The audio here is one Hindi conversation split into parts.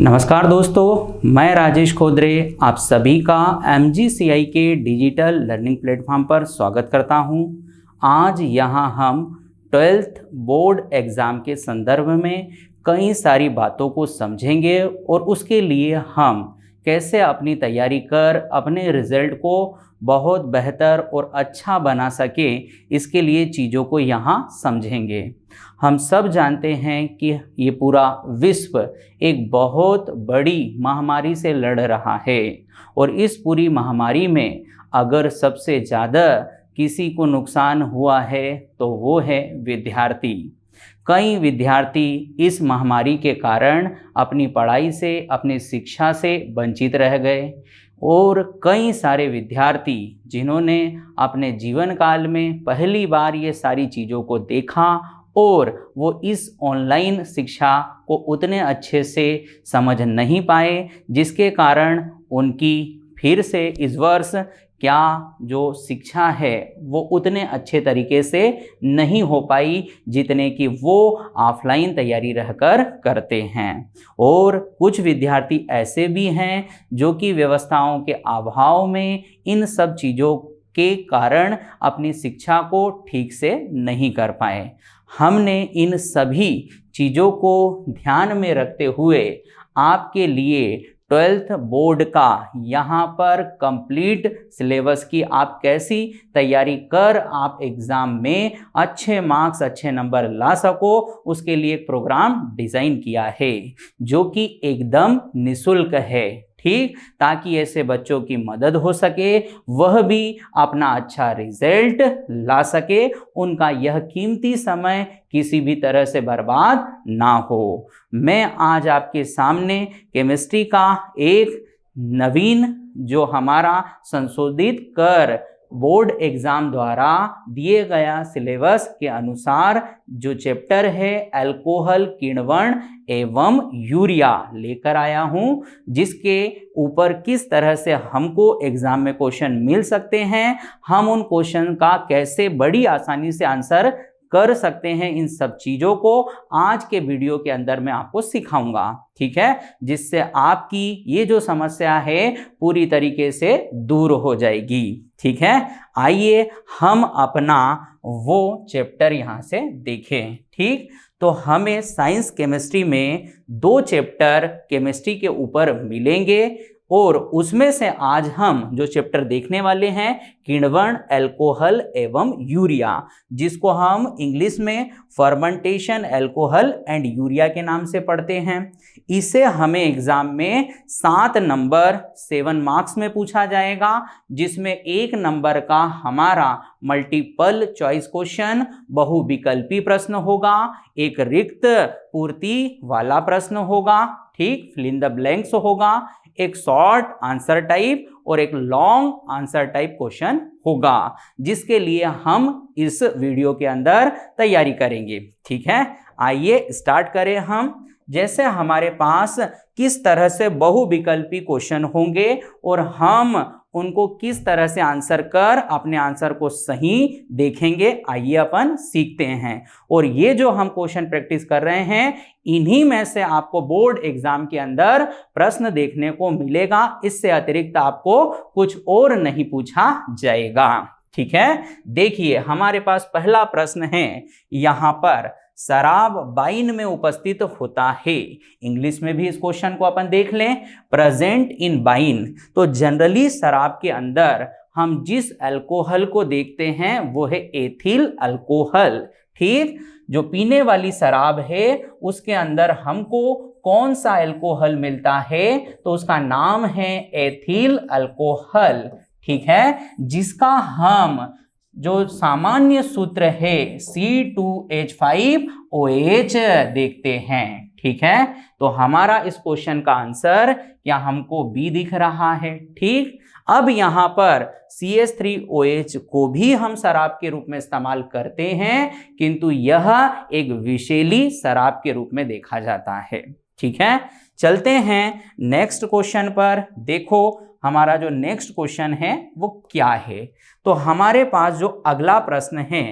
नमस्कार दोस्तों, मैं राजेश खोदरे आप सभी का MGCI के डिजिटल लर्निंग प्लेटफॉर्म पर स्वागत करता हूं। आज यहां हम 12th बोर्ड एग्ज़ाम के संदर्भ में कई सारी बातों को समझेंगे और उसके लिए हम कैसे अपनी तैयारी कर अपने रिज़ल्ट को बहुत बेहतर और अच्छा बना सके, इसके लिए चीज़ों को यहाँ समझेंगे। हम सब जानते हैं कि ये पूरा विश्व एक बहुत बड़ी महामारी से लड़ रहा है और इस पूरी महामारी में अगर सबसे ज़्यादा किसी को नुकसान हुआ है तो वो है विद्यार्थी। कई विद्यार्थी इस महामारी के कारण अपनी पढ़ाई से, अपनी शिक्षा से वंचित रह गए और कई सारे विद्यार्थी जिन्होंने अपने जीवन काल में पहली बार ये सारी चीज़ों को देखा और वो इस ऑनलाइन शिक्षा को उतने अच्छे से समझ नहीं पाए, जिसके कारण उनकी फिर से इस वर्ष क्या जो शिक्षा है वो उतने अच्छे तरीके से नहीं हो पाई जितने कि वो ऑफलाइन तैयारी रहकर करते हैं। और कुछ विद्यार्थी ऐसे भी हैं जो कि व्यवस्थाओं के अभाव में इन सब चीज़ों के कारण अपनी शिक्षा को ठीक से नहीं कर पाए। हमने इन सभी चीज़ों को ध्यान में रखते हुए आपके लिए 12th बोर्ड का यहाँ पर कंप्लीट सिलेबस की आप कैसी तैयारी कर आप एग्ज़ाम में अच्छे मार्क्स, अच्छे नंबर ला सको, उसके लिए एक प्रोग्राम डिज़ाइन किया है जो कि एकदम निःशुल्क है, ठीक, ताकि ऐसे बच्चों की मदद हो सके, वह भी अपना अच्छा रिजल्ट ला सके, उनका यह कीमती समय किसी भी तरह से बर्बाद ना हो। मैं आज आपके सामने केमिस्ट्री का एक नवीन जो हमारा संशोधित कर बोर्ड एग्ज़ाम द्वारा दिए गया सिलेबस के अनुसार जो चैप्टर है अल्कोहल, किण्वन एवं यूरिया लेकर आया हूं, जिसके ऊपर किस तरह से हमको एग्ज़ाम में क्वेश्चन मिल सकते हैं, हम उन क्वेश्चन का कैसे बड़ी आसानी से आंसर कर सकते हैं, इन सब चीज़ों को आज के वीडियो के अंदर मैं आपको सिखाऊंगा, ठीक है, जिससे आपकी ये जो समस्या है पूरी तरीके से दूर हो जाएगी। ठीक है, आइए हम अपना वो चैप्टर यहाँ से देखें। ठीक, तो हमें साइंस केमिस्ट्री में 2 चैप्टर केमिस्ट्री के ऊपर मिलेंगे और उसमें से आज हम जो चैप्टर देखने वाले हैं किण्वन, अल्कोहल एवं यूरिया, जिसको हम इंग्लिश में फर्मेंटेशन अल्कोहल एंड यूरिया के नाम से पढ़ते हैं। इसे हमें एग्जाम में 7 नंबर 7 मार्क्स में पूछा जाएगा, जिसमें 1 नंबर का हमारा मल्टीपल चॉइस क्वेश्चन बहुविकल्पी प्रश्न होगा, एक रिक्त पूर्ति वाला प्रश्न होगा, ठीक, फिल इन द ब्लैंक्स होगा, एक शॉर्ट आंसर टाइप और एक लॉन्ग आंसर टाइप क्वेश्चन होगा, जिसके लिए हम इस वीडियो के अंदर तैयारी करेंगे। ठीक है, आइए स्टार्ट करें हम। जैसे हमारे पास किस तरह से बहुविकल्पी क्वेश्चन होंगे और हम उनको किस तरह से आंसर कर अपने आंसर को सही देखेंगे, आइए अपन सीखते हैं। और ये जो हम क्वेश्चन प्रैक्टिस कर रहे हैं, इन्हीं में से आपको बोर्ड एग्जाम के अंदर प्रश्न देखने को मिलेगा, इससे अतिरिक्त आपको कुछ और नहीं पूछा जाएगा। ठीक है, देखिए हमारे पास पहला प्रश्न है यहाँ पर, शराब वाइन में उपस्थित होता है। इंग्लिश में भी इस क्वेश्चन को अपन देख लें, प्रेजेंट इन वाइन। तो जनरली शराब के अंदर हम जिस अल्कोहल को देखते हैं वो है एथिल अल्कोहल। ठीक, जो पीने वाली शराब है उसके अंदर हमको कौन सा अल्कोहल मिलता है, तो उसका नाम है एथिल अल्कोहल। ठीक है, जिसका हम जो सामान्य सूत्र है C2H5OH देखते हैं। ठीक है, तो हमारा इस क्वेश्चन का आंसर क्या हमको बी दिख रहा है। ठीक, अब यहाँ पर CH3OH को भी हम शराब के रूप में इस्तेमाल करते हैं, किंतु यह एक विषैली शराब के रूप में देखा जाता है। ठीक है, चलते हैं नेक्स्ट क्वेश्चन पर। देखो हमारा जो नेक्स्ट क्वेश्चन है वो क्या है, तो हमारे पास जो अगला प्रश्न है,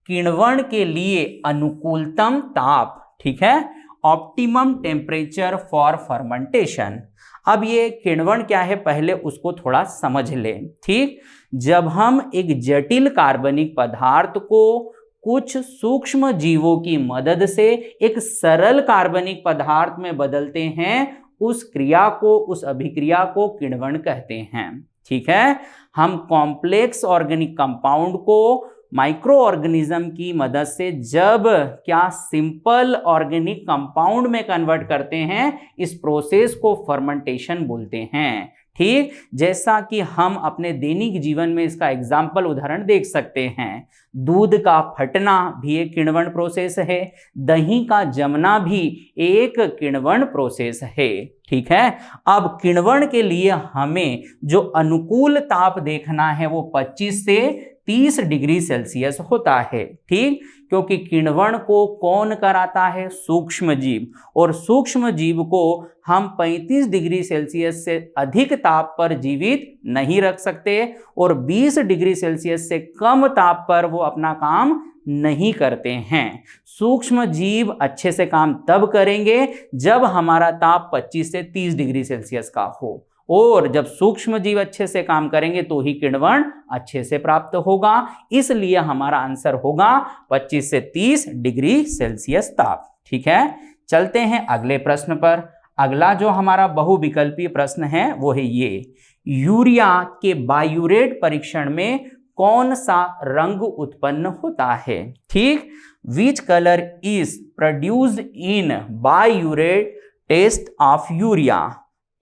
किण्वन के लिए अनुकूलतम ताप, ठीक है, ऑप्टिमम टेम्परेचर फॉर फर्मेंटेशन। अब ये किण्वन क्या है पहले उसको थोड़ा समझ लें। ठीक, जब हम एक जटिल कार्बनिक पदार्थ को कुछ सूक्ष्म जीवों की मदद से एक सरल कार्बनिक पदार्थ में बदलते हैं, उस क्रिया को, उस अभिक्रिया को किण्वन कहते हैं। ठीक है, हम कॉम्प्लेक्स ऑर्गेनिक कंपाउंड को माइक्रो ऑर्गेनिज्म की मदद से जब क्या सिंपल ऑर्गेनिक कंपाउंड में कन्वर्ट करते हैं, इस प्रोसेस को फर्मेंटेशन बोलते हैं। ठीक, जैसा कि हम अपने दैनिक जीवन में इसका एग्जाम्पल उदाहरण देख सकते हैं। दूध का फटना भी एक किण्वन प्रोसेस है, दही का जमना भी एक किण्वन प्रोसेस है। ठीक है, अब किण्वन के लिए हमें जो अनुकूल ताप देखना है वो 25 से 30 डिग्री सेल्सियस होता है। ठीक, क्योंकि किण्वन को कौन कराता है? सूक्ष्म जीव, और सूक्ष्म जीव को हम 35 डिग्री सेल्सियस से अधिक ताप पर जीवित नहीं रख सकते और 20 डिग्री सेल्सियस से कम ताप पर वो अपना काम नहीं करते हैं। सूक्ष्म जीव अच्छे से काम तब करेंगे जब हमारा ताप 25 से 30 डिग्री सेल्सियस का हो, और जब सूक्ष्म जीव अच्छे से काम करेंगे तो ही किण्वन अच्छे से प्राप्त होगा। इसलिए हमारा आंसर होगा 25 से 30 डिग्री सेल्सियस ताप। ठीक है, चलते हैं अगले प्रश्न पर। अगला जो हमारा बहुविकल्पीय प्रश्न है वो है ये, यूरिया के बायूरेट परीक्षण में कौन सा रंग उत्पन्न होता है? ठीक, which colour is produced in biuret test of urea.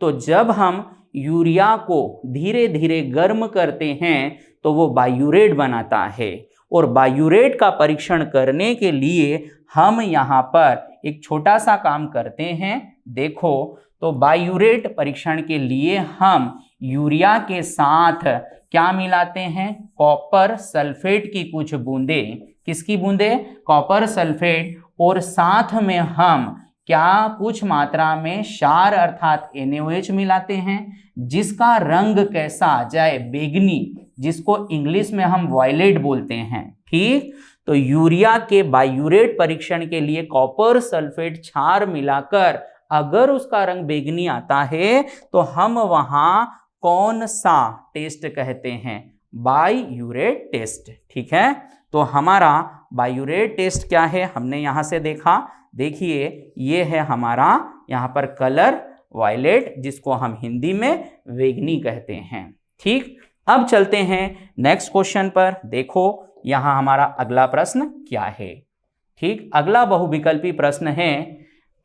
तो जब हम यूरिया को धीरे धीरे गर्म करते हैं तो वो बायूरेट बनाता है, और बायूरेट का परीक्षण करने के लिए हम यहाँ पर एक छोटा सा काम करते हैं। देखो, तो बायूरेट परीक्षण के लिए हम यूरिया के साथ क्या मिलाते हैं? कॉपर सल्फेट की कुछ बूंदें। किसकी बूंदें? Copper sulphate. और साथ में हम क्या कुछ मात्रा में क्षार अर्थात NaOH मिलाते हैं, जिसका रंग कैसा आ जाए? बैंगनी, जिसको इंग्लिश में हम वायलेट बोलते हैं। ठीक, तो यूरिया के बायूरेट परीक्षण के लिए कॉपर सल्फेट क्षार मिलाकर अगर उसका रंग बैंगनी आता है तो हम वहां कौन सा टेस्ट कहते हैं? Biuret test. ठीक है, तो हमारा बायूरेट टेस्ट क्या है हमने यहां से देखा। देखिए, ये है हमारा यहाँ पर कलर वायलेट, जिसको हम हिंदी में बैंगनी कहते हैं। ठीक, अब चलते हैं नेक्स्ट क्वेश्चन पर। देखो यहाँ हमारा अगला प्रश्न क्या है। ठीक, अगला बहुविकल्पी प्रश्न है,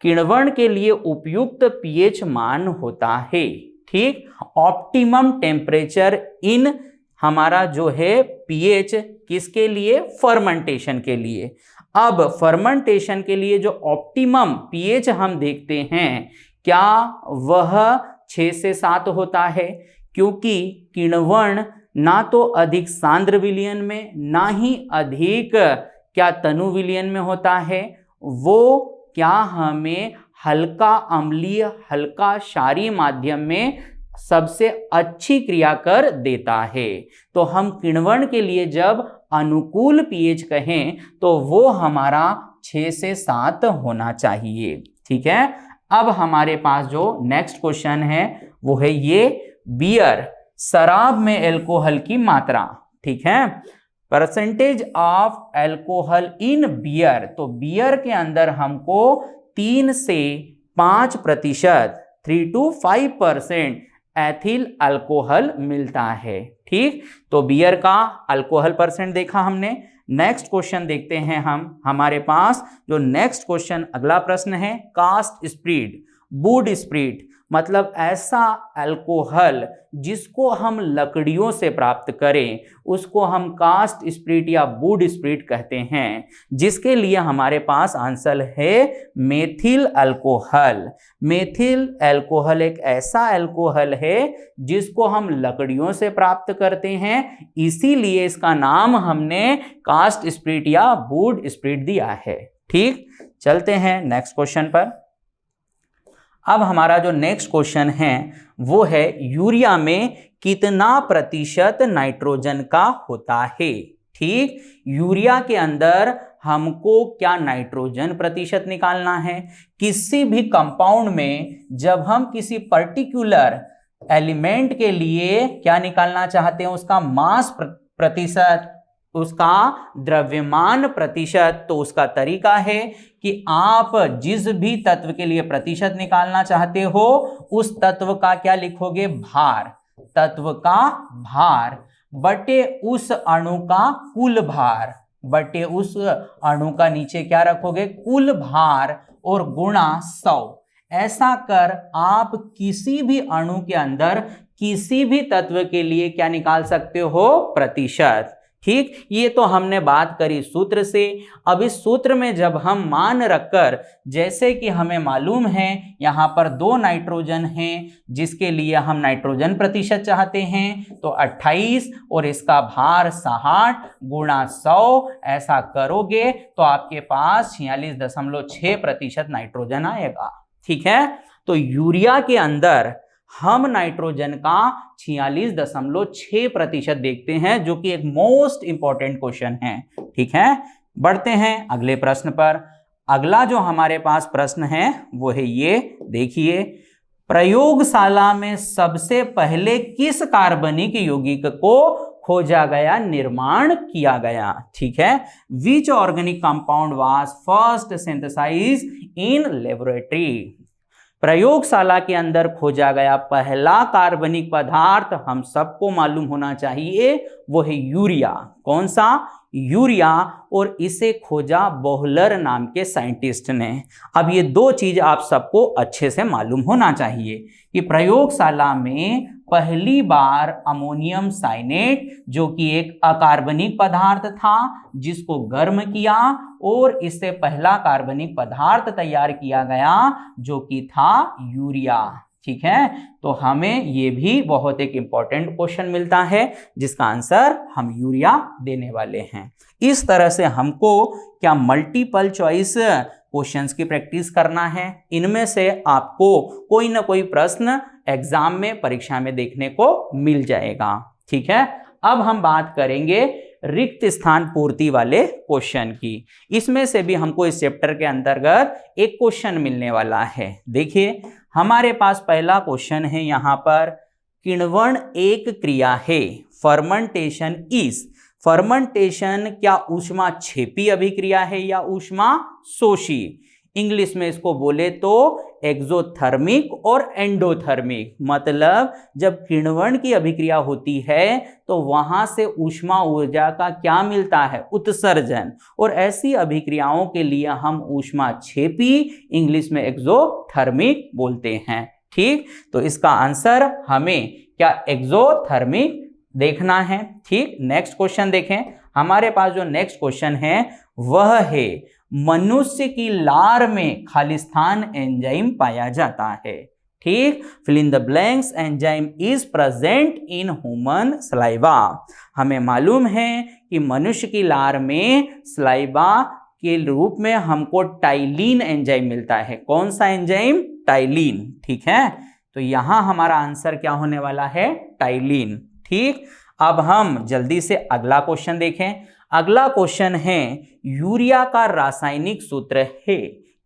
किण्वन के लिए उपयुक्त पीएच मान होता है। ठीक, ऑप्टिमम टेम्परेचर इन हमारा जो है पीएच किसके लिए? फर्मेंटेशन के लिए। अब फर्मेंटेशन के लिए जो ऑप्टिमम पीएच हम देखते हैं, क्या वह 6 से 7 होता है? क्योंकि किण्वन ना तो अधिक सांद्र विलयन में, ना ही अधिक क्या तनु विलयन में होता है, वो क्या हमें हल्का अम्लीय, हल्का क्षारीय माध्यम में सबसे अच्छी क्रिया कर देता है। तो हम किण्वन के लिए जब अनुकूल पीएच कहें तो वो हमारा 6 से 7 होना चाहिए। ठीक है, अब हमारे पास जो नेक्स्ट क्वेश्चन है वो है ये, बियर, शराब में एल्कोहल की मात्रा। ठीक है, percentage of alcohol in beer. तो बियर के अंदर हमको 3 से 5%, 3 to 5% एथिल अल्कोहल मिलता है। ठीक, तो बियर का अल्कोहल परसेंट देखा हमने। नेक्स्ट क्वेश्चन देखते हैं हम। हमारे पास जो नेक्स्ट क्वेश्चन अगला प्रश्न है, कास्ट स्प्रिट, वुड स्प्रिट, मतलब ऐसा अल्कोहल जिसको हम लकड़ियों से प्राप्त करें उसको हम कास्ट स्प्रिट या वुड स्प्रिट कहते हैं, जिसके लिए हमारे पास आंसर है मेथिल अल्कोहल। मेथिल अल्कोहल एक ऐसा अल्कोहल है जिसको हम लकड़ियों से प्राप्त करते हैं, इसीलिए इसका नाम हमने कास्ट स्प्रिट या वुड स्प्रिट दिया है। ठीक, चलते हैं नेक्स्ट क्वेश्चन पर। अब हमारा जो नेक्स्ट क्वेश्चन है वो है, यूरिया में कितना प्रतिशत नाइट्रोजन का होता है? ठीक, यूरिया के अंदर हमको क्या नाइट्रोजन प्रतिशत निकालना है। किसी भी कंपाउंड में जब हम किसी पर्टिकुलर एलिमेंट के लिए क्या निकालना चाहते हैं, उसका मास प्रतिशत, उसका द्रव्यमान प्रतिशत, तो उसका तरीका है कि आप जिस भी तत्व के लिए प्रतिशत निकालना चाहते हो उस तत्व का क्या लिखोगे, भार, तत्व का भार बटे उस अणु का कुल भार, बटे उस अणु का नीचे क्या रखोगे, कुल भार और गुणा 100। ऐसा कर आप किसी भी अणु के अंदर किसी भी तत्व के लिए क्या निकाल सकते हो, प्रतिशत। ठीक, ये तो हमने बात करी सूत्र से। अब इस सूत्र में जब हम मान रखकर, जैसे कि हमें मालूम है यहाँ पर 2 नाइट्रोजन हैं जिसके लिए हम नाइट्रोजन प्रतिशत चाहते हैं, तो 28 और इसका भार 60 गुणा 100, ऐसा करोगे तो आपके पास 46.6% नाइट्रोजन आएगा। ठीक है, तो यूरिया के अंदर हम नाइट्रोजन का 46.6% देखते हैं, जो कि एक मोस्ट इंपॉर्टेंट क्वेश्चन है। ठीक है, बढ़ते हैं अगले प्रश्न पर। अगला जो हमारे पास प्रश्न है वो है ये, देखिए, प्रयोगशाला में सबसे पहले किस कार्बनिक यौगिक को खोजा गया, निर्माण किया गया। ठीक है, which organic compound was first synthesised in laboratory. प्रयोगशाला के अंदर खोजा गया पहला कार्बनिक पदार्थ हम सबको मालूम होना चाहिए, वो है यूरिया। कौन सा, यूरिया, और इसे खोजा बोहलर नाम के साइंटिस्ट ने। अब ये 2 चीज आप सबको अच्छे से मालूम होना चाहिए कि प्रयोगशाला में पहली बार अमोनियम साइनेट, जो कि एक अकार्बनिक पदार्थ था, जिसको गर्म किया और इससे पहला कार्बनिक पदार्थ तैयार किया गया जो कि था यूरिया। ठीक है, तो हमें ये भी बहुत एक इंपॉर्टेंट क्वेश्चन मिलता है जिसका आंसर हम यूरिया देने वाले हैं। इस तरह से हमको क्या मल्टीपल चॉइस क्वेश्चंस की प्रैक्टिस करना है। इनमें से आपको कोई ना कोई प्रश्न एग्जाम में, परीक्षा में देखने को मिल जाएगा। ठीक है, अब हम बात करेंगे रिक्त स्थान पूर्ति वाले क्वेश्चन की। इसमें से भी हमको इस चैप्टर के अंतर्गत एक क्वेश्चन मिलने वाला है। देखिए, हमारे पास पहला क्वेश्चन है यहाँ पर, किण्वन एक क्रिया है, फर्मेंटेशन इज। फर्मेंटेशन क्या ऊष्माक्षेपी अभिक्रिया है या ऊष्मा शोषी। इंग्लिश में इसको बोले तो एक्सोथर्मिक और एंडोथर्मिक। मतलब जब किण्वन की अभिक्रिया होती है तो वहां से ऊष्मा ऊर्जा का क्या मिलता है, उत्सर्जन, और ऐसी अभिक्रियाओं के लिए हम ऊष्माक्षेपी, इंग्लिश में एक्सोथर्मिक बोलते हैं। ठीक, तो इसका आंसर हमें क्या एक्सोथर्मिक देखना है। ठीक, नेक्स्ट क्वेश्चन देखें। हमारे पास जो नेक्स्ट क्वेश्चन है वह है, मनुष्य की लार में खालिस्तान एंजाइम पाया जाता है। ठीक, fill in the blanks, enzyme is present in human saliva. हमें मालूम है कि मनुष्य की लार में सलाइवा के रूप में हमको टाइलिन एंजाइम मिलता है। कौन सा एंजाइम, टाइलिन। ठीक है, तो यहां हमारा आंसर क्या होने वाला है, टाइलिन। ठीक, अब हम जल्दी से अगला क्वेश्चन देखें। अगला क्वेश्चन है, यूरिया का रासायनिक सूत्र है,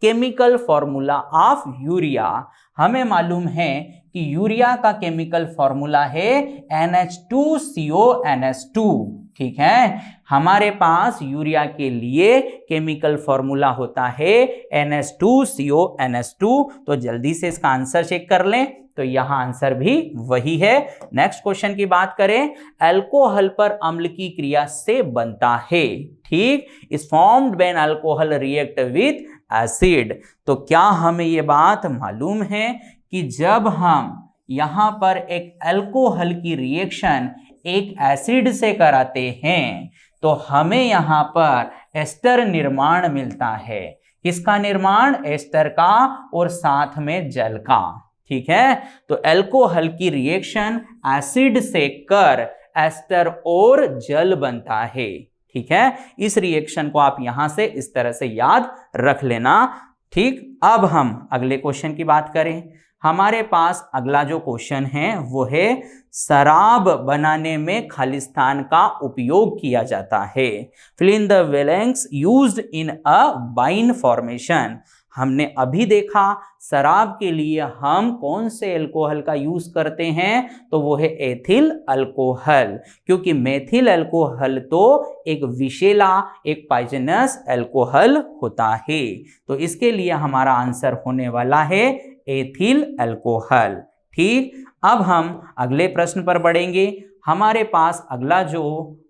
केमिकल फॉर्मूला ऑफ यूरिया। हमें मालूम है कि यूरिया का केमिकल फॉर्मूला है NH2CONH2। ठीक है, हमारे पास यूरिया के लिए केमिकल फॉर्मूला होता है NH2CONH2। तो जल्दी से इसका आंसर चेक कर लें, तो यहां आंसर भी वही है। नेक्स्ट क्वेश्चन की बात करें, अल्कोहल पर अम्ल की क्रिया से बनता है। ठीक, is formed when alcohol react with acid. तो क्या हमें ये बात मालूम है कि जब हम यहां पर एक अल्कोहल की रिएक्शन एक एसिड से कराते हैं तो हमें यहां पर एस्टर निर्माण मिलता है। किसका निर्माण, एस्टर का, और साथ में जल का। ठीक है, तो अल्कोहल की रिएक्शन एसिड से कर एस्टर और जल बनता है। ठीक है, इस रिएक्शन को आप यहां से इस तरह से याद रख लेना। ठीक, अब हम अगले क्वेश्चन की बात करें। हमारे पास अगला जो क्वेश्चन है वो है शराब बनाने में खालिस्तान का उपयोग किया जाता है। Fill in the blanks used in a wine formation. हमने अभी देखा शराब के लिए हम कौन से अल्कोहल का यूज करते हैं, तो वो है एथिल अल्कोहल, क्योंकि मेथिल अल्कोहल तो एक विषैला, एक पॉइजनस अल्कोहल होता है। तो इसके लिए हमारा आंसर होने वाला है एथिल अल्कोहल। ठीक, अब हम अगले प्रश्न पर बढ़ेंगे। हमारे पास अगला जो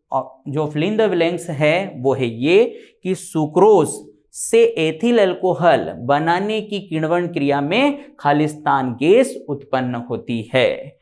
फिल इन द ब्लैंक्स है वो है ये कि सुक्रोज से एथिल अल्कोहल बनाने की किण्वन क्रिया में खालिस्तान गैस उत्पन्न होती है।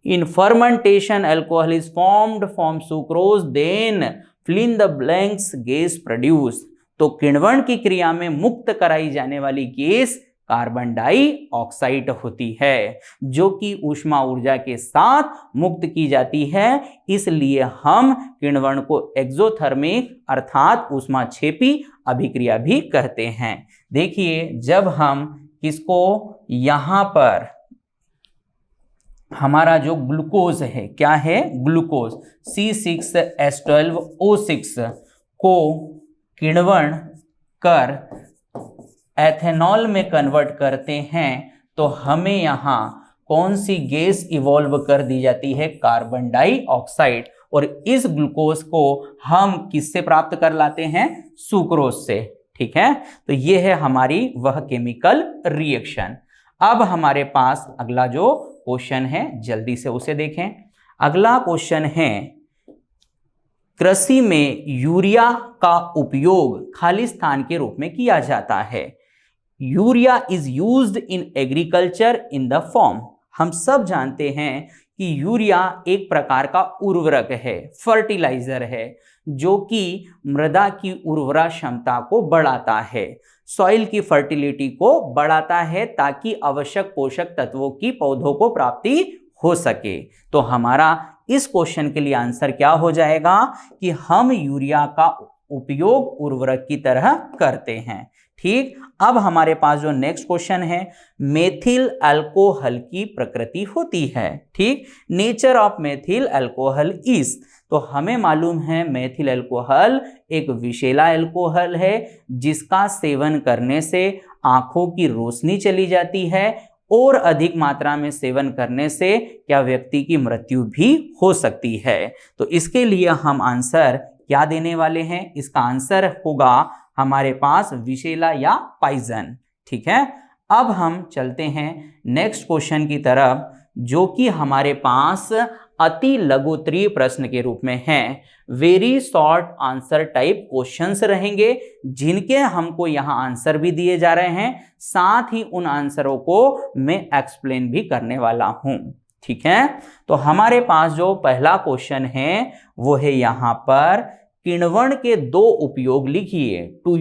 In fermentation alcohol is formed from sucrose, then fill in the blanks gas produce. तो किण्वन की क्रिया में मुक्त कराई जाने वाली गैस कार्बन डाइऑक्साइड होती है, जो कि ऊष्मा ऊर्जा के साथ मुक्त की जाती है। इसलिए हम किण्वन को एक्सोथर्मिक अर्थात ऊष्माक्षेपी अभिक्रिया भी कहते हैं। देखिए, जब हम किसको यहां पर हमारा जो ग्लूकोज है, क्या है ग्लूकोज C6H12O6 को किण्वन कर एथेनॉल में कन्वर्ट करते हैं, तो हमें यहाँ कौन सी गैस इवॉल्व कर दी जाती है, कार्बन डाइऑक्साइड। और इस ग्लूकोज को हम किससे प्राप्त कर लाते हैं, सुक्रोज से। ठीक है, तो ये है हमारी वह केमिकल रिएक्शन। अब हमारे पास अगला जो क्वेश्चन है जल्दी से उसे देखें। अगला क्वेश्चन है, कृषि में यूरिया का उपयोग खालिस्तान के रूप में किया जाता है। Urea is used in agriculture in the form. हम सब जानते हैं कि यूरिया एक प्रकार का उर्वरक है, फर्टिलाइजर है, जो कि मृदा की उर्वरा क्षमता को बढ़ाता है, सॉइल की फर्टिलिटी को बढ़ाता है, ताकि आवश्यक पोषक तत्वों की पौधों को प्राप्ति हो सके। तो हमारा इस क्वेश्चन के लिए आंसर क्या हो जाएगा कि हम यूरिया का उपयोग उर्वरक की तरह करते हैं। ठीक, अब हमारे पास जो नेक्स्ट क्वेश्चन है, मेथिल अल्कोहल की प्रकृति होती है। ठीक, nature of methyl alcohol is. तो हमें मालूम है मेथिल अल्कोहल एक विषैला अल्कोहल है, जिसका सेवन करने से आंखों की रोशनी चली जाती है, और अधिक मात्रा में सेवन करने से क्या व्यक्ति की मृत्यु भी हो सकती है। तो इसके लिए हम आंसर क्या देने वाले हैं, इसका आंसर होगा हमारे पास विषैला या पॉइजन। ठीक है, अब हम चलते हैं नेक्स्ट क्वेश्चन की तरफ, जो कि हमारे पास अति लघुत्तरीय प्रश्न के रूप में है। Very short answer type questions रहेंगे, जिनके हमको यहाँ आंसर भी दिए जा रहे हैं, साथ ही उन आंसरों को मैं एक्सप्लेन भी करने वाला हूं। ठीक है, तो हमारे पास जो पहला क्वेश्चन है वो है यहाँ पर, किण्वन के दो उपयोग लिखिए। Two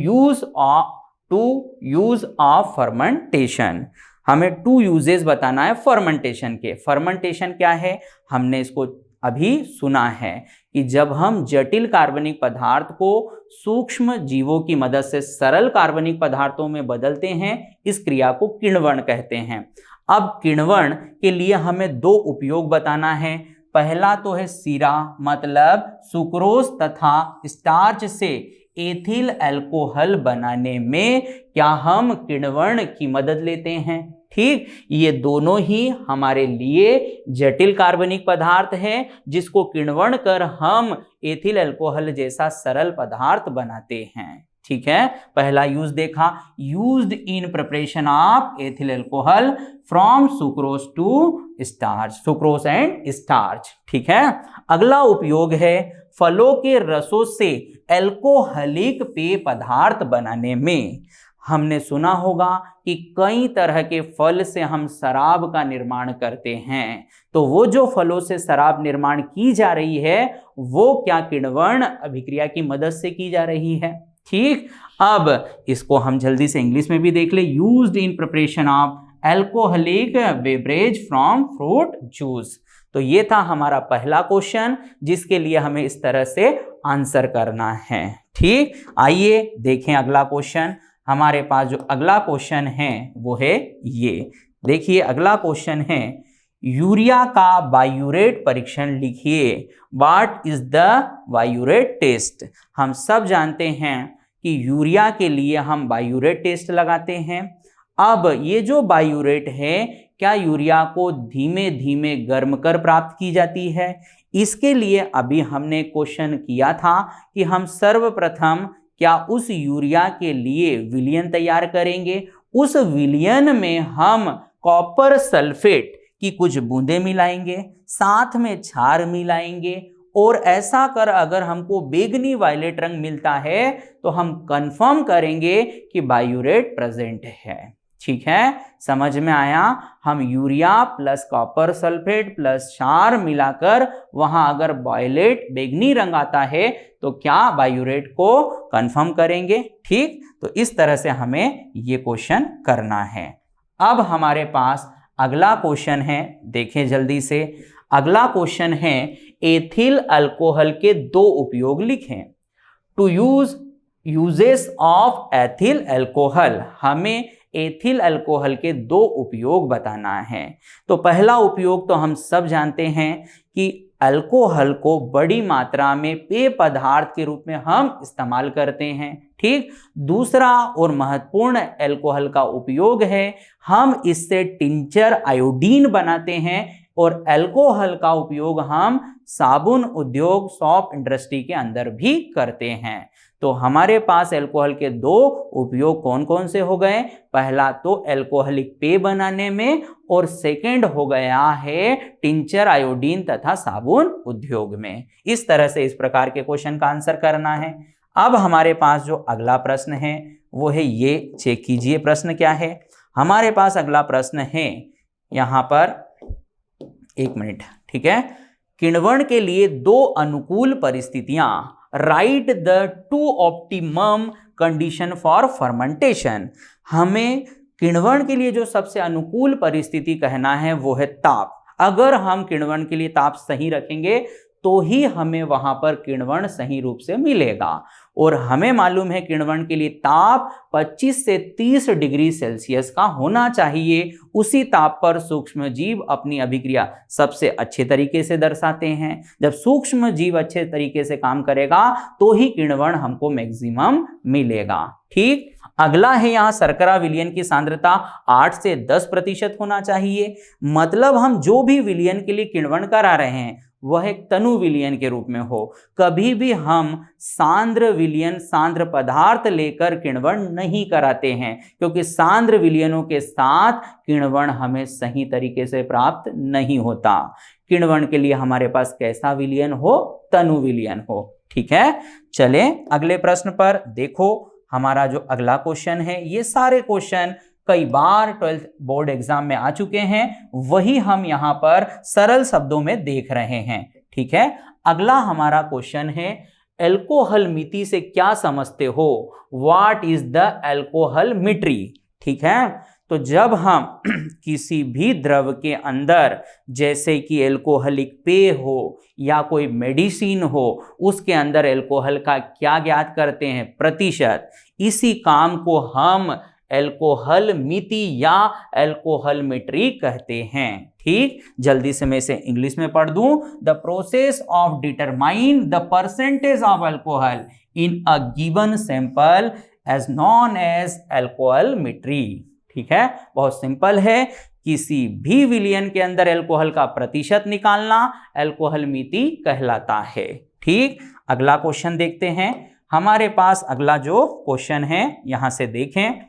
use of fermentation. हमें टू यूजेस बताना है फर्मेंटेशन के। फर्मेंटेशन क्या है, हमने इसको अभी सुना है कि जब हम जटिल कार्बनिक पदार्थ को सूक्ष्म जीवों की मदद से सरल कार्बनिक पदार्थों में बदलते हैं, इस क्रिया को किण्वन कहते हैं। अब किण्वन के लिए हमें दो उपयोग बताना है। पहला तो है सीरा, मतलब सुक्रोज तथा स्टार्च से एथिल अल्कोहल बनाने में क्या हम किण्वन की मदद लेते हैं। ठीक, ये दोनों ही हमारे लिए जटिल कार्बनिक पदार्थ है, जिसको किण्वन कर हम एथिल अल्कोहल जैसा सरल पदार्थ बनाते हैं। ठीक है, पहला यूज देखा, used in preparation of ethyl alcohol from sucrose to starch, sucrose and starch. ठीक है, अगला उपयोग है फलों के रसों से अल्कोहलिक पेय पदार्थ बनाने में। हमने सुना होगा कि कई तरह के फल से हम शराब का निर्माण करते हैं, तो वो जो फलों से शराब निर्माण की जा रही है, वो क्या किण्वन अभिक्रिया की मदद से की जा रही है। ठीक, अब इसको हम जल्दी से इंग्लिश में भी देख ले। Used in preparation of alcoholic beverage from fruit juice. तो ये था हमारा पहला क्वेश्चन, जिसके लिए हमें इस तरह से आंसर करना है। ठीक, आइए देखें अगला क्वेश्चन। हमारे पास जो अगला क्वेश्चन है वो है ये, देखिए अगला क्वेश्चन है, यूरिया का बायूरेट परीक्षण लिखिए। What is the biuret test? हम सब जानते हैं कि यूरिया के लिए हम बायूरेट टेस्ट लगाते हैं। अब ये जो बायूरेट है, क्या यूरिया को धीमे धीमे गर्म कर प्राप्त की जाती है? इसके लिए अभी हमने क्वेश्चन किया था कि हम सर्वप्रथम क्या उस यूरिया के लिए विलयन तैयार करेंगे। उस विलयन में हम कॉपर सल्फेट की कुछ बूंदें मिलाएंगे, साथ में क्षार मिलाएंगे, और ऐसा कर अगर हमको बैंगनी वायलेट रंग मिलता है तो हम कंफर्म करेंगे कि बायूरेट प्रेजेंट है। ठीक है, समझ में आया? हम urea plus copper sulphate plus क्षार मिलाकर वहां अगर वायलेट बैंगनी रंग आता है तो क्या बायूरेट को कंफर्म करेंगे। ठीक, तो इस तरह से हमें ये क्वेश्चन करना है। अब हमारे पास अगला क्वेश्चन है, देखें जल्दी से। अगला क्वेश्चन है, एथिल अल्कोहल के दो उपयोग लिखें। Two uses of ethyl alcohol, हमें एथिल अल्कोहल के दो उपयोग बताना है। तो पहला उपयोग तो हम सब जानते हैं कि अल्कोहल को बड़ी मात्रा में पेय पदार्थ के रूप में हम इस्तेमाल करते हैं। ठीक, दूसरा और महत्वपूर्ण अल्कोहल का उपयोग है, हम इससे टिंचर आयोडीन बनाते हैं, और अल्कोहल का उपयोग हम साबुन उद्योग सॉप इंडस्ट्री के अंदर भी करते हैं। तो हमारे पास अल्कोहल के दो उपयोग कौन कौन से हो गए? पहला तो अल्कोहलिक पेय बनाने में, और सेकंड हो गया है टिंचर आयोडीन तथा साबुन उद्योग में। इस तरह से इस प्रकार के क्वेश्चन का आंसर करना है। अब हमारे पास जो अगला प्रश्न है वो है ये, चेक कीजिए प्रश्न क्या है। हमारे पास अगला प्रश्न है यहां पर, एक मिनट, ठीक है। किण्वन के लिए दो अनुकूल परिस्थितियां, right the two optimum condition for fermentation. हमें किण्वन के लिए जो सबसे अनुकूल परिस्थिति कहना है वो है ताप। अगर हम किण्वन के लिए ताप सही रखेंगे तो ही हमें वहां पर किण्वन सही रूप से मिलेगा। और हमें मालूम है किण्वन के लिए ताप 25 से 30 डिग्री सेल्सियस का होना चाहिए। उसी ताप पर सूक्ष्म जीव अपनी अभिक्रिया सबसे अच्छे तरीके से दर्शाते हैं। जब सूक्ष्म जीव अच्छे तरीके से काम करेगा तो ही किण्वन हमको मैक्सिमम मिलेगा। ठीक, अगला है यहाँ शर्करा विलयन की सांद्रता 8 से 10% होना चाहिए। मतलब हम जो भी विलयन के लिए किण्वन करा रहे हैं वह एक तनु विलयन के रूप में हो। कभी भी हम सांद्र विलयन, सांद्र पदार्थ लेकर किण्वन नहीं कराते हैं, क्योंकि सांद्र विलयनों के साथ किण्वन हमें सही तरीके से प्राप्त नहीं होता। किण्वन के लिए हमारे पास कैसा विलयन हो? तनु विलयन हो। ठीक है, चले अगले प्रश्न पर। देखो हमारा जो अगला क्वेश्चन है, ये सारे क्वेश्चन कई बार 12th बोर्ड एग्जाम में आ चुके हैं, वही हम यहां पर सरल शब्दों में देख रहे हैं। ठीक है, अगला हमारा क्वेश्चन है, अल्कोहल मिति से क्या समझते हो? What is the alcohol मिट्री? ठीक है, तो जब हम किसी भी द्रव के अंदर, जैसे कि अल्कोहलिक पेय हो या कोई मेडिसिन हो, उसके अंदर अल्कोहल का क्या ज्ञात करते हैं? प्रतिशत। इसी काम को हम अल्कोहल मिति या अल्कोहल मिट्री कहते हैं। ठीक, जल्दी से मैं इसे इंग्लिश में पढ़ दूं। The process of determine the percentage of alcohol in a given sample as known as alcoholometry. ठीक है, बहुत सिंपल है। किसी भी विलयन के अंदर अल्कोहल का प्रतिशत निकालना अल्कोहल मिति कहलाता है। ठीक, अगला क्वेश्चन देखते हैं। हमारे पास अगला जो क्वेश्चन है यहां से देखें,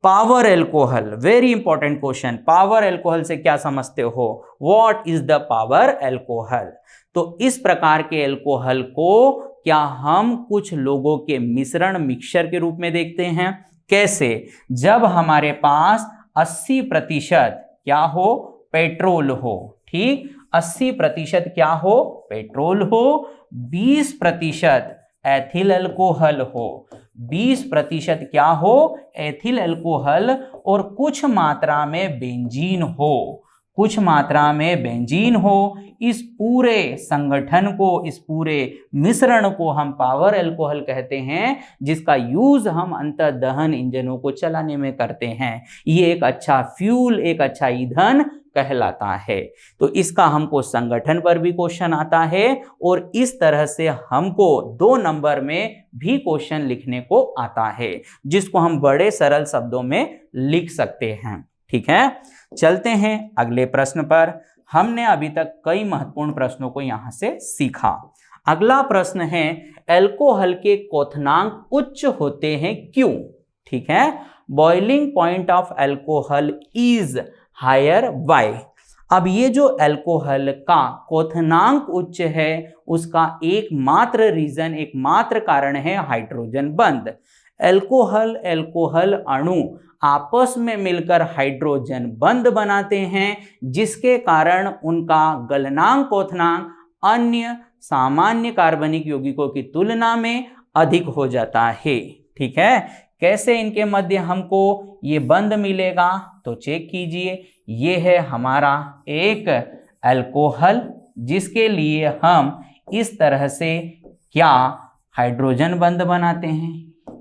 power alcohol, very important question. Power alcohol से क्या समझते हो? What is the power alcohol? तो इस प्रकार के अल्कोहल को क्या हम कुछ लोगों के मिश्रण, मिक्सचर के रूप में देखते हैं? कैसे? जब हमारे पास 80% क्या हो? पेट्रोल हो। ठीक, 80% क्या हो? पेट्रोल हो। 20% एथिल अल्कोहल हो। 20% क्या हो? एथिल अल्कोहल, और कुछ मात्रा में बेंजीन हो। कुछ मात्रा में बेंजीन हो, इस पूरे संगठन को, इस पूरे मिश्रण को हम पावर अल्कोहल कहते हैं, जिसका यूज हम अंतर्दहन इंजनों को चलाने में करते हैं। ये एक अच्छा फ्यूल, एक अच्छा ईंधन कहलाता है। तो इसका हमको संगठन पर भी क्वेश्चन आता है और इस तरह से हमको 2 नंबर में भी क्वेश्चन लिखने को आता है, जिसको हम बड़े सरल शब्दों में लिख सकते हैं। ठीक है, चलते हैं अगले प्रश्न पर। हमने अभी तक कई महत्वपूर्ण प्रश्नों को यहां से सीखा। अगला प्रश्न है, अल्कोहल के क्वथनांक उच्च होते हैं क्यों? ठीक है, boiling point of alcohol is higher why. अब ये जो अल्कोहल का क्वथनांक उच्च है, उसका एकमात्र रीजन, एकमात्र कारण है हाइड्रोजन बंध। अल्कोहल अणु आपस में मिलकर हाइड्रोजन बंध बनाते हैं, जिसके कारण उनका गलनांक क्वथनांक अन्य सामान्य कार्बनिक यौगिकों की तुलना में अधिक हो जाता है। ठीक है, कैसे इनके मध्य हमको ये बंध मिलेगा? तो चेक कीजिए, ये है हमारा एक अल्कोहल, जिसके लिए हम इस तरह से क्या हाइड्रोजन बंध बनाते हैं,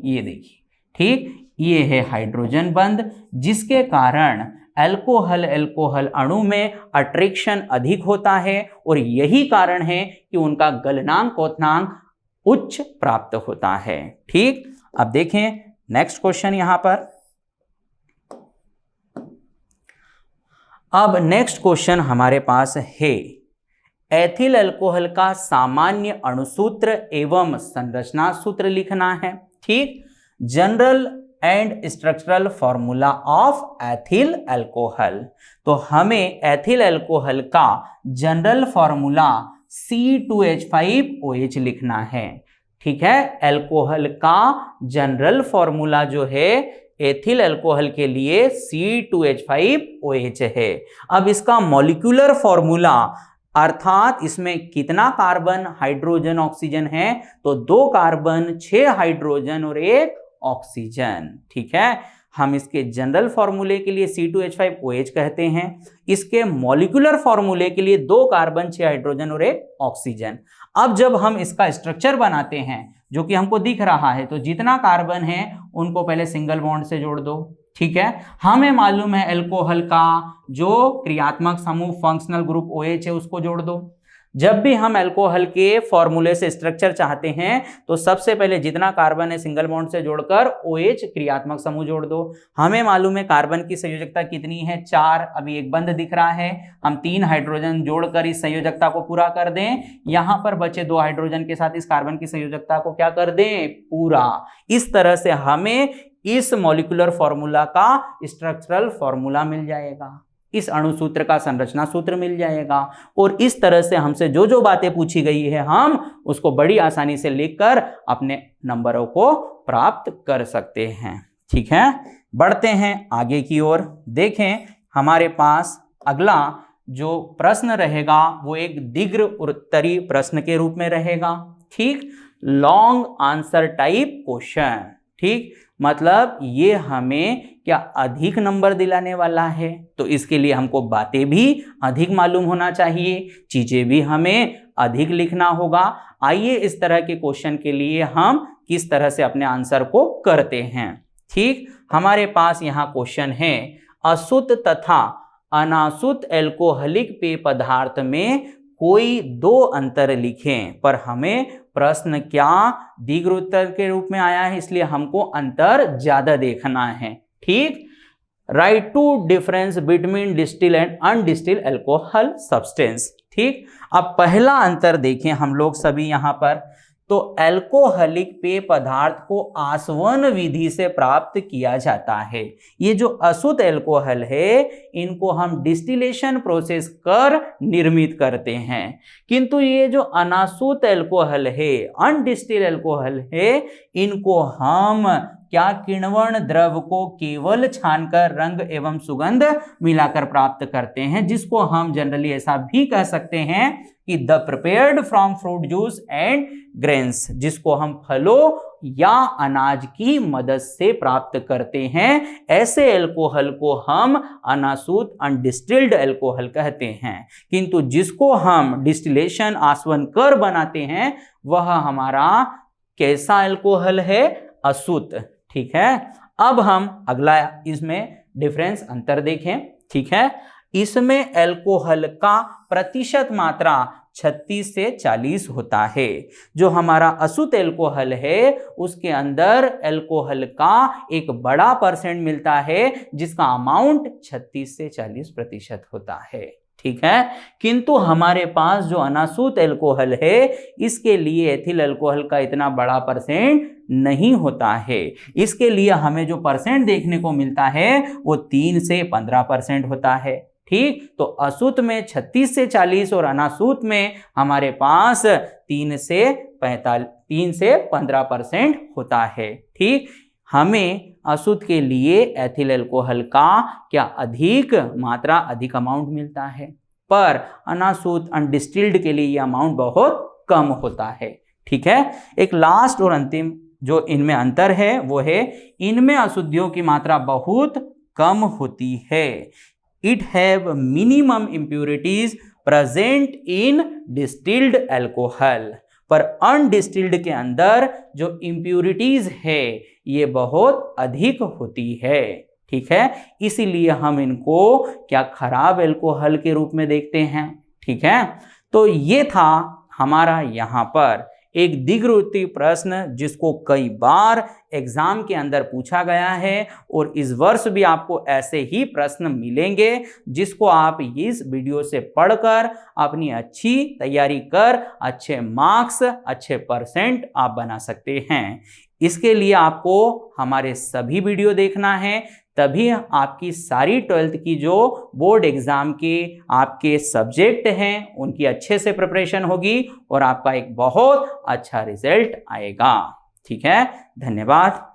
ये देखिए। ठीक, ये है हाइड्रोजन बंध, जिसके कारण अल्कोहल अणु में अट्रैक्शन अधिक होता है और यही कारण है कि उनका गलनांक क्वथनांक उच्च प्राप्त होता है। ठीक, अब देखें नेक्स्ट क्वेश्चन यहां पर। अब नेक्स्ट क्वेश्चन हमारे पास है, एथिल अल्कोहल का सामान्य अणुसूत्र एवं संरचना सूत्र लिखना है। ठीक, general and structural formula of ethyl alcohol. तो हमें एथिल अल्कोहल का जनरल फॉर्मूला C2H5OH लिखना है। ठीक है, अल्कोहल का जनरल फॉर्मूला जो है एथिल अल्कोहल के लिए C2H5OH है। अब इसका मॉलिक्यूलर फॉर्मूला, अर्थात इसमें कितना कार्बन, हाइड्रोजन, ऑक्सीजन है, तो 2 कार्बन, 6 हाइड्रोजन और 1 ऑक्सीजन। ठीक है, हम इसके जनरल फॉर्मूले के लिए C2H5OH कहते हैं, इसके मॉलिक्यूलर फॉर्मूले के लिए 2 कार्बन, 6 हाइड्रोजन और 1 ऑक्सीजन। अब जब हम इसका स्ट्रक्चर बनाते हैं, जो कि हमको दिख रहा है, तो जितना कार्बन है उनको पहले सिंगल बॉन्ड से जोड़ दो। ठीक है, हमें मालूम है अल्कोहल का जो क्रियात्मक समूह फंक्शनल ग्रुप OH है, उसको जोड़ दो। जब भी हम अल्कोहल के फॉर्मूले से स्ट्रक्चर चाहते हैं, तो सबसे पहले जितना कार्बन है सिंगल बॉन्ड से जोड़कर OH क्रियात्मक समूह जोड़ दो। हमें मालूम है कार्बन की संयोजकता कितनी है, 4। अभी एक बंध दिख रहा है, हम 3 हाइड्रोजन जोड़कर इस संयोजकता को पूरा कर दें। यहां पर बचे 2 हाइड्रोजन के साथ इस कार्बन की संयोजकता को क्या कर दें, पूरा। इस तरह से हमें इस मॉलिक्यूलर फॉर्मूला का स्ट्रक्चरल फॉर्मूला मिल जाएगा, इस अणुसूत्र का संरचना सूत्र मिल जाएगा। और इस तरह से हमसे जो जो बातें पूछी गई है, हम उसको बड़ी आसानी से लिखकर अपने नंबरों को प्राप्त कर सकते हैं। ठीक है, बढ़ते हैं आगे की ओर। देखें हमारे पास अगला जो प्रश्न रहेगा वो एक दीर्घ उत्तरी प्रश्न के रूप में रहेगा। ठीक, लॉन्ग आंसर टाइप क्वेश्चन। ठीक, मतलब ये हमें क्या अधिक नंबर दिलाने वाला है, तो इसके लिए हमको बातें भी अधिक मालूम होना चाहिए, चीजें भी हमें अधिक लिखना होगा। आइए इस तरह के क्वेश्चन के लिए हम किस तरह से अपने आंसर को करते हैं। ठीक, हमारे पास यहाँ क्वेश्चन है, अशुद्ध तथा अनाशुद्ध एल्कोहलिक पेय पदार्थ में कोई 2 अंतर लिखें। पर हमें प्रश्न क्या दीर्घ उत्तर के रूप में आया है, इसलिए हमको अंतर ज्यादा देखना है। ठीक, write to difference between distil and undistil alcohol substance. ठीक, अब पहला अंतर देखें हम लोग सभी यहां पर, तो अल्कोहलिक पेय पदार्थ को आसवन विधि से प्राप्त किया जाता है। ये जो अशुद्ध अल्कोहल है, इनको हम डिस्टिलेशन प्रोसेस कर निर्मित करते हैं, किंतु ये जो अनाशुद्ध अल्कोहल है, अनडिस्टिल अल्कोहल है, इनको हम क्या किण्वन द्रव को केवल छानकर रंग एवं सुगंध मिलाकर प्राप्त करते हैं, जिसको हम जनरली ऐसा भी कह सकते हैं कि the prepared from fruit juice and grains, जिसको हम फलों या अनाज की मदद से प्राप्त करते हैं, ऐसे एल्कोहल को हम अनाशुद्ध अनडिस्टिल्ड एल्कोहल कहते हैं। किंतु जिसको हम डिस्टिलेशन आसवन कर बनाते हैं वह हमारा कैसा एल्कोहल है? अशुद्ध। ठीक है, अब हम अगला इसमें डिफरेंस अंतर देखें। ठीक है, इसमें एल्कोहल का प्रतिशत मात्रा 36 से 40 होता है। जो हमारा अशुद्ध एल्कोहल है उसके अंदर एल्कोहल का एक बड़ा परसेंट मिलता है जिसका अमाउंट 36 से 40% होता है। ठीक है, किंतु हमारे पास जो अनाशुद्ध एल्कोहल है इसके लिए एथिल एल्कोहल का इतना बड़ा परसेंट नहीं होता है। इसके लिए हमें जो परसेंट देखने को मिलता है वो 3 से 15% होता है। ठीक, तो अशुद्ध में 36 से 40 और अनाशुद्ध में हमारे पास 3 से 15% होता है। ठीक, हमें अशुद्ध के लिए एथिल एल्कोहल का क्या अधिक मात्रा, अधिक अमाउंट मिलता है, पर अनाशुद्ध अनडिस्टिल्ड के लिए यह अमाउंट बहुत कम होता है। ठीक है, एक लास्ट और अंतिम जो इनमें अंतर है वो है इनमें अशुद्धियों की मात्रा बहुत कम होती है। It have minimum impurities present in distilled alcohol, पर अनडिस्टिल्ड के अंदर जो इम्प्यूरिटीज है ये बहुत अधिक होती है। ठीक है, इसीलिए हम इनको क्या खराब एल्कोहल के रूप में देखते हैं। ठीक है, तो ये था हमारा यहाँ पर एक द्विगुरुत्वीय प्रश्न जिसको कई बार एग्जाम के अंदर पूछा गया है और इस वर्ष भी आपको ऐसे ही प्रश्न मिलेंगे जिसको आप इस वीडियो से पढ़कर अपनी अच्छी तैयारी कर अच्छे मार्क्स, अच्छे परसेंट आप बना सकते हैं। इसके लिए आपको हमारे सभी वीडियो देखना है, तभी आपकी सारी 12th की जो बोर्ड एग्जाम के आपके सब्जेक्ट हैं उनकी अच्छे से प्रिपरेशन होगी और आपका एक बहुत अच्छा रिजल्ट आएगा। ठीक है, धन्यवाद।